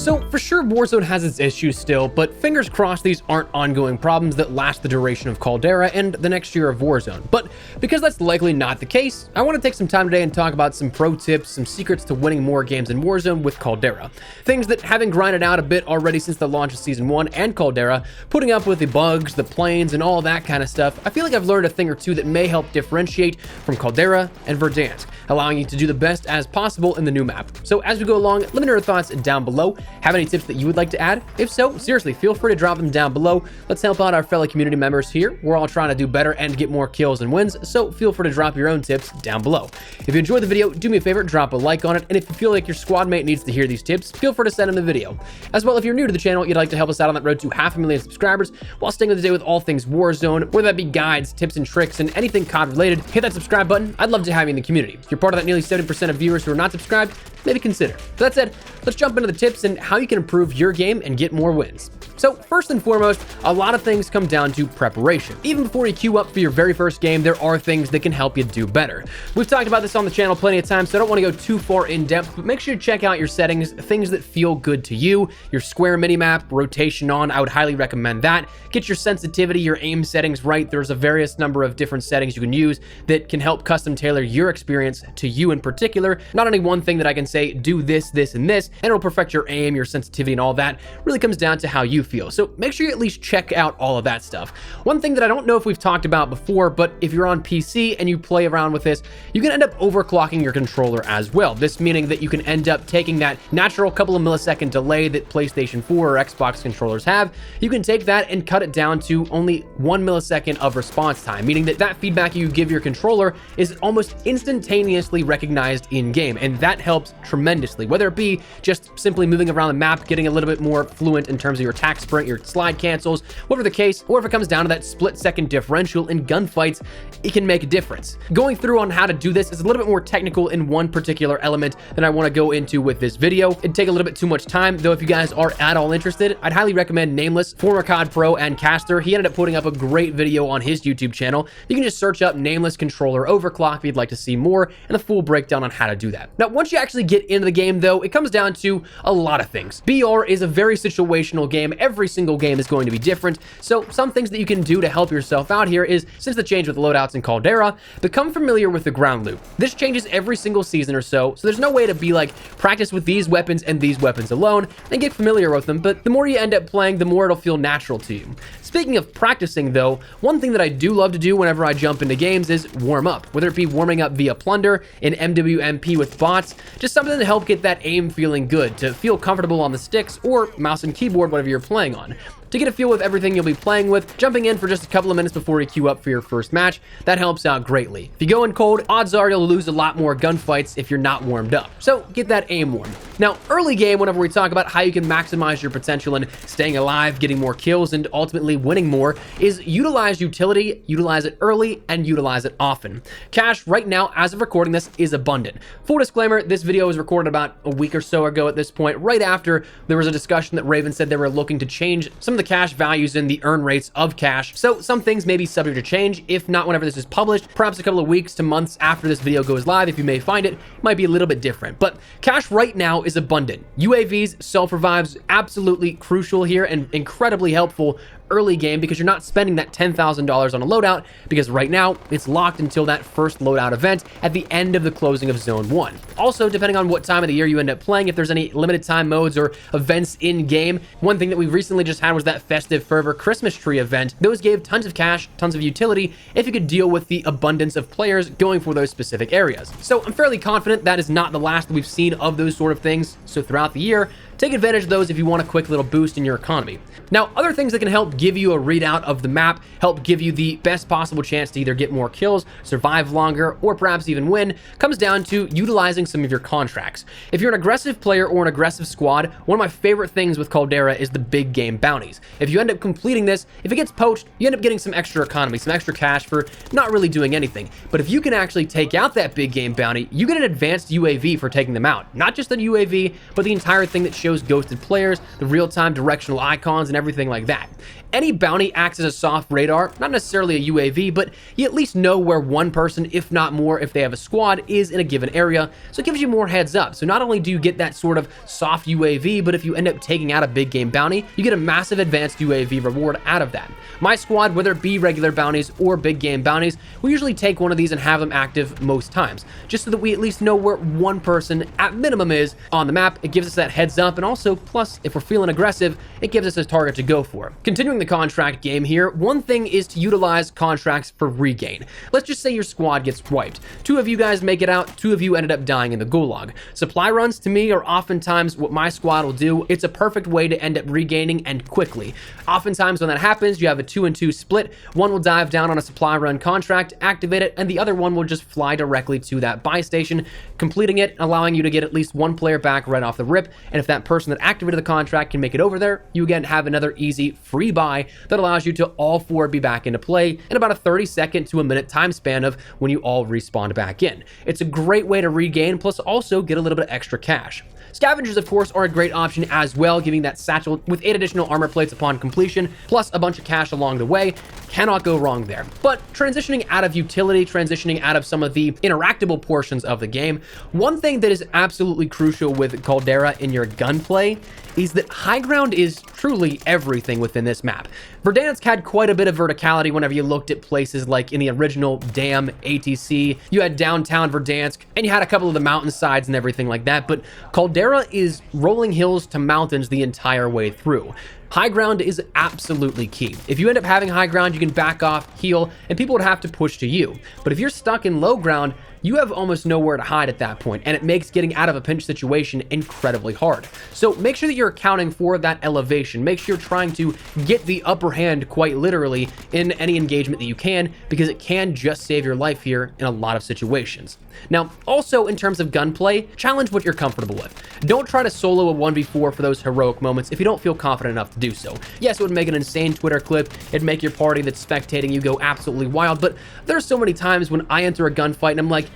So for sure Warzone has its issues still, but fingers crossed these aren't ongoing problems that last the duration of Caldera and the next year of Warzone. But because that's likely not the case, I want to take some time today and talk about some pro tips, some secrets to winning more games in Warzone with Caldera. Things that, having grinded out a bit already since the launch of Season 1 and Caldera, putting up with the bugs, the planes, and all that kind of stuff, I feel like I've learned a thing or two that may help differentiate from Caldera and Verdansk, allowing you to do the best as possible in the new map. So as we go along, let me know your thoughts down below. Have any tips that you would like to add? If so, seriously, feel free to drop them down below. Let's help out our fellow community members here. We're all trying to do better and get more kills and wins, so feel free to drop your own tips down below. If you enjoyed the video, do me a favor, drop a like on it, and if you feel like your squad mate needs to hear these tips, feel free to send him the video. As well, if you're new to the channel, you'd like to help us out on that road to 500,000 subscribers while staying up to date with all things Warzone, whether that be guides, tips and tricks, and anything COD related, hit that subscribe button. I'd love to have you in the community. If you're part of that nearly 70% of viewers who are not subscribed, maybe consider. So that said, let's jump into the tips and how you can improve your game and get more wins. So first and foremost, a lot of things come down to preparation. Even before you queue up for your very first game, there are things that can help you do better. We've talked about this on the channel plenty of times, so I don't want to go too far in depth, but make sure to check out your settings, things that feel good to you, your square minimap, rotation on, I would highly recommend that. Get your sensitivity, your aim settings right. There's a various number of different settings you can use that can help custom tailor your experience to you in particular. Not only one thing that I can say, do this, this, and this, and it'll perfect your aim, your sensitivity, and all that. Really comes down to how you feel. So make sure you at least check out all of that stuff. One thing that I don't know if we've talked about before, but if you're on PC and you play around with this, you can end up overclocking your controller as well. This meaning that you can end up taking that natural couple of millisecond delay that PlayStation 4 or Xbox controllers have. You can take that and cut it down to only 1 millisecond of response time, meaning that that feedback you give your controller is almost instantaneously recognized in game, and that helps tremendously, whether it be just simply moving around the map, getting a little bit more fluent in terms of your attack sprint, your slide cancels, whatever the case, or if it comes down to that split-second differential in gunfights, it can make a difference. Going through on how to do this is a little bit more technical in one particular element than I want to go into with this video. It'd take a little bit too much time, though if you guys are at all interested, I'd highly recommend Nameless, former COD pro and caster. He ended up putting up a great video on his YouTube channel. You can just search up Nameless controller overclock if you'd like to see more and a full breakdown on how to do that. Now, once you actually get into the game, though, it comes down to a lot of things. BR is a very situational game. Every single game is going to be different. So some things that you can do to help yourself out here is, since the change with loadouts in Caldera, become familiar with the ground loop. This changes every single season or so there's no way to be like, practice with these weapons and these weapons alone and get familiar with them, but the more you end up playing, the more it'll feel natural to you. Speaking of practicing though, one thing that I do love to do whenever I jump into games is warm up, whether it be warming up via plunder, in MWMP with bots, just something to help get that aim feeling good, to feel comfortable on the sticks or mouse and keyboard, whatever you're playing on. To get a feel with everything you'll be playing with, jumping in for just a couple of minutes before you queue up for your first match, that helps out greatly. If you go in cold, odds are you'll lose a lot more gunfights if you're not warmed up. So get that aim warm. Now, early game, whenever we talk about how you can maximize your potential in staying alive, getting more kills, and ultimately winning more, is utilize utility, utilize it early, and utilize it often. Cash right now, as of recording this, is abundant. Full disclaimer, this video was recorded about a week or so ago at this point, right after there was a discussion that Raven said they were looking to change some of the cash values and the earn rates of cash. So some things may be subject to change, if not whenever this is published, perhaps a couple of weeks to months after this video goes live. If you may find it, might be a little bit different, but cash right now is abundant. UAVs, self-revives, absolutely crucial here and incredibly helpful early game because you're not spending that $10,000 on a loadout, because right now it's locked until that first loadout event at the end of the closing of Zone 1. Also, depending on what time of the year you end up playing, if there's any limited time modes or events in game, one thing that we recently just had was that Festive Fervor Christmas tree event. Those gave tons of cash, tons of utility, if you could deal with the abundance of players going for those specific areas. So I'm fairly confident that is not the last that we've seen of those sort of things. So throughout the year, take advantage of those if you want a quick little boost in your economy. Now, other things that can help give you a readout of the map, help give you the best possible chance to either get more kills, survive longer, or perhaps even win, comes down to utilizing some of your contracts. If you're an aggressive player or an aggressive squad, one of my favorite things with Caldera is the big game bounties. If you end up completing this, if it gets poached, you end up getting some extra economy, some extra cash for not really doing anything. But if you can actually take out that big game bounty, you get an advanced UAV for taking them out. Not just the UAV, but the entire thing that shows radios, ghosted players, the real-time directional icons, and everything like that. Any bounty acts as a soft radar, not necessarily a UAV, but you at least know where one person, if not more, if they have a squad, is in a given area, so it gives you more heads up. So not only do you get that sort of soft UAV, but if you end up taking out a big game bounty, you get a massive advanced UAV reward out of that. My squad, whether it be regular bounties or big game bounties, we usually take one of these and have them active most times, just so that we at least know where one person at minimum is on the map. It gives us that heads up, and also, plus, if we're feeling aggressive, it gives us a target to go for. Continuing the contract game here, one thing is to utilize contracts for regain. Let's just say your squad gets wiped. 2 of you guys make it out, 2 of you ended up dying in the gulag. Supply runs, to me, are oftentimes what my squad will do. It's a perfect way to end up regaining, and quickly. Oftentimes when that happens, you have a 2-and-2 split. One will dive down on a supply run contract, activate it, and the other one will just fly directly to that buy station, completing it, allowing you to get at least one player back right off the rip. And if that person that activated the contract can make it over there, you again have another easy free buy that allows you to all 4 be back into play in about a 30-second to a minute time span of when you all respawn back in. It's a great way to regain, plus also get a little bit of extra cash. Scavengers, of course, are a great option as well, giving that satchel with 8 additional armor plates upon completion, plus a bunch of cash along the way. Cannot go wrong there. But transitioning out of utility, transitioning out of some of the interactable portions of the game, one thing that is absolutely crucial with Caldera in your gunplay is that high ground is truly everything within this map. Verdansk had quite a bit of verticality whenever you looked at places like in the original Dam ATC. You had downtown Verdansk, and you had a couple of the mountainsides and everything like that, but Caldera is rolling hills to mountains the entire way through. High ground is absolutely key. If you end up having high ground, you can back off, heal, and people would have to push to you. But if you're stuck in low ground, you have almost nowhere to hide at that point, and it makes getting out of a pinch situation incredibly hard. So make sure that you're accounting for that elevation. Make sure you're trying to get the upper hand quite literally in any engagement that you can, because it can just save your life here in a lot of situations. Now, also in terms of gunplay, challenge what you're comfortable with. Don't try to solo a 1v4 for those heroic moments if you don't feel confident enough to do so. Yes, it would make an insane Twitter clip, it'd make your party that's spectating you go absolutely wild, but there's so many times when I enter a gunfight and I'm like,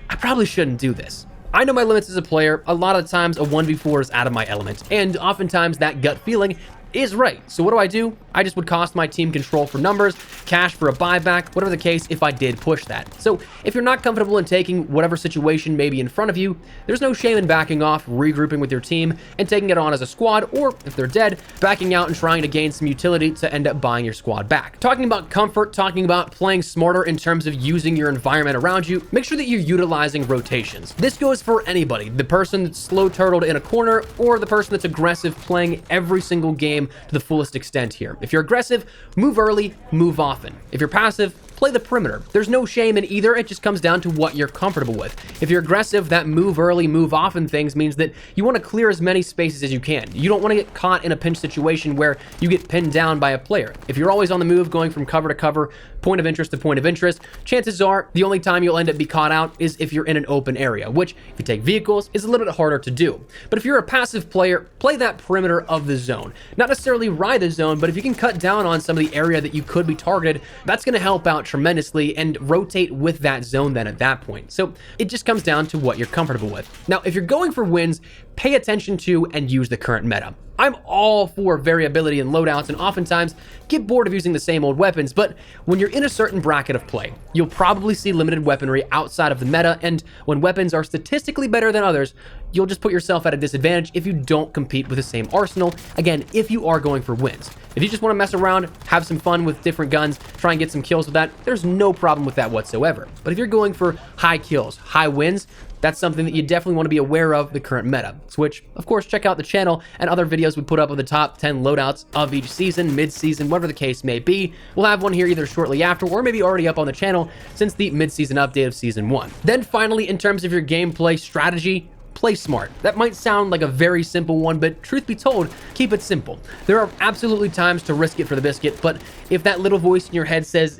I probably shouldn't do this. I know my limits as a player. A lot of the times a 1v4 is out of my element, and oftentimes that gut feeling is right. So what do? I just would cost my team control for numbers, cash for a buyback, whatever the case, if I did push that. So if you're not comfortable in taking whatever situation may be in front of you, there's no shame in backing off, regrouping with your team, and taking it on as a squad, or if they're dead, backing out and trying to gain some utility to end up buying your squad back. Talking about comfort, talking about playing smarter in terms of using your environment around you, make sure that you're utilizing rotations. This goes for anybody, the person that's slow turtled in a corner, or the person that's aggressive playing every single game to the fullest extent here. If you're aggressive, move early, move often. If you're passive, play the perimeter. There's no shame in either, it just comes down to what you're comfortable with. If you're aggressive, that move early, move often things means that you want to clear as many spaces as you can. You don't want to get caught in a pinch situation where you get pinned down by a player. If you're always on the move, going from cover to cover, point of interest to point of interest, chances are the only time you'll end up be caught out is if you're in an open area, which if you take vehicles is a little bit harder to do. But if you're a passive player, play that perimeter of the zone. Not necessarily ride the zone, but if you can cut down on some of the area that you could be targeted, that's going to help out tremendously and rotate with that zone then at that point. So it just comes down to what you're comfortable with. Now, if you're going for wins, pay attention to and use the current meta. I'm all for variability in loadouts and oftentimes get bored of using the same old weapons, but when you're in a certain bracket of play, you'll probably see limited weaponry outside of the meta, and when weapons are statistically better than others, you'll just put yourself at a disadvantage if you don't compete with the same arsenal, again, if you are going for wins. If you just want to mess around, have some fun with different guns, try and get some kills with that, there's no problem with that whatsoever. But if you're going for high kills, high wins, that's something that you definitely want to be aware of the current meta. Which, of course, check out the channel and other videos we put up of the top 10 loadouts of each season, mid-season, whatever the case may be. We'll have one here either shortly after or maybe already up on the channel since the mid-season update of Season 1. Then finally, in terms of your gameplay strategy, play smart. That might sound like a very simple one, but truth be told, keep it simple. There are absolutely times to risk it for the biscuit, but if that little voice in your head says,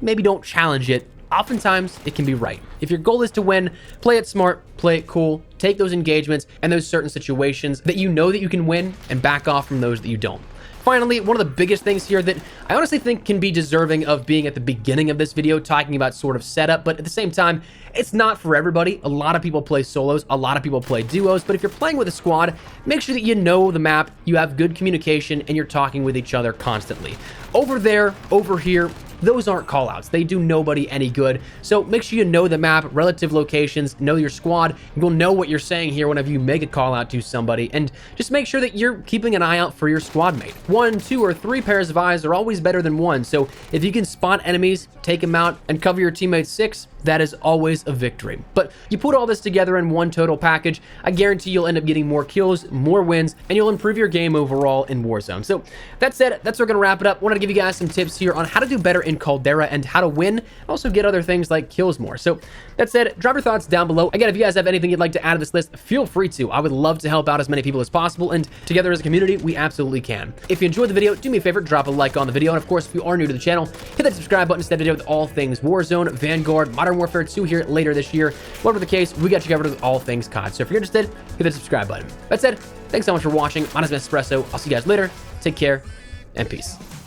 maybe don't challenge it, oftentimes it can be right. If your goal is to win, play it smart, play it cool, take those engagements and those certain situations that you know that you can win and back off from those that you don't. finally, one of the biggest things here that I honestly think can be deserving of being at the beginning of this video, talking about sort of setup, but at the same time, it's not for everybody. A lot of people play solos, a lot of people play duos, but if you're playing with a squad, make sure that you know the map, you have good communication, and you're talking with each other constantly. Over there, over here, those aren't callouts. They do nobody any good. So make sure you know the map, relative locations, know your squad. You'll know what you're saying here whenever you make a call out to somebody, and just make sure that you're keeping an eye out for your squad mate. 1, 2, or 3 pairs of eyes are always better than 1. So if you can spot enemies, take them out, and cover your teammates 6, that is always a victory. But you put all this together in one total package, I guarantee you'll end up getting more kills, more wins, and you'll improve your game overall in Warzone. So that said, that's where we're gonna wrap it up. Wanted to give you guys some tips here on how to do better in Caldera and how to win, and also get other things like kills more. So that said, drop your thoughts down below. Again, if you guys have anything you'd like to add to this list, feel free to. I would love to help out as many people as possible, and together as a community, we absolutely can. If you enjoyed the video, do me a favor, drop a like on the video, and of course, if you are new to the channel, hit that subscribe button to stay up to date with all things Warzone, Vanguard, Modern Warfare 2 here later this year. Whatever the case, we got you covered with all things COD. So if you're interested, hit that subscribe button. That said, thanks so much for watching. My name is Espresso. I'll see you guys later. Take care, and peace.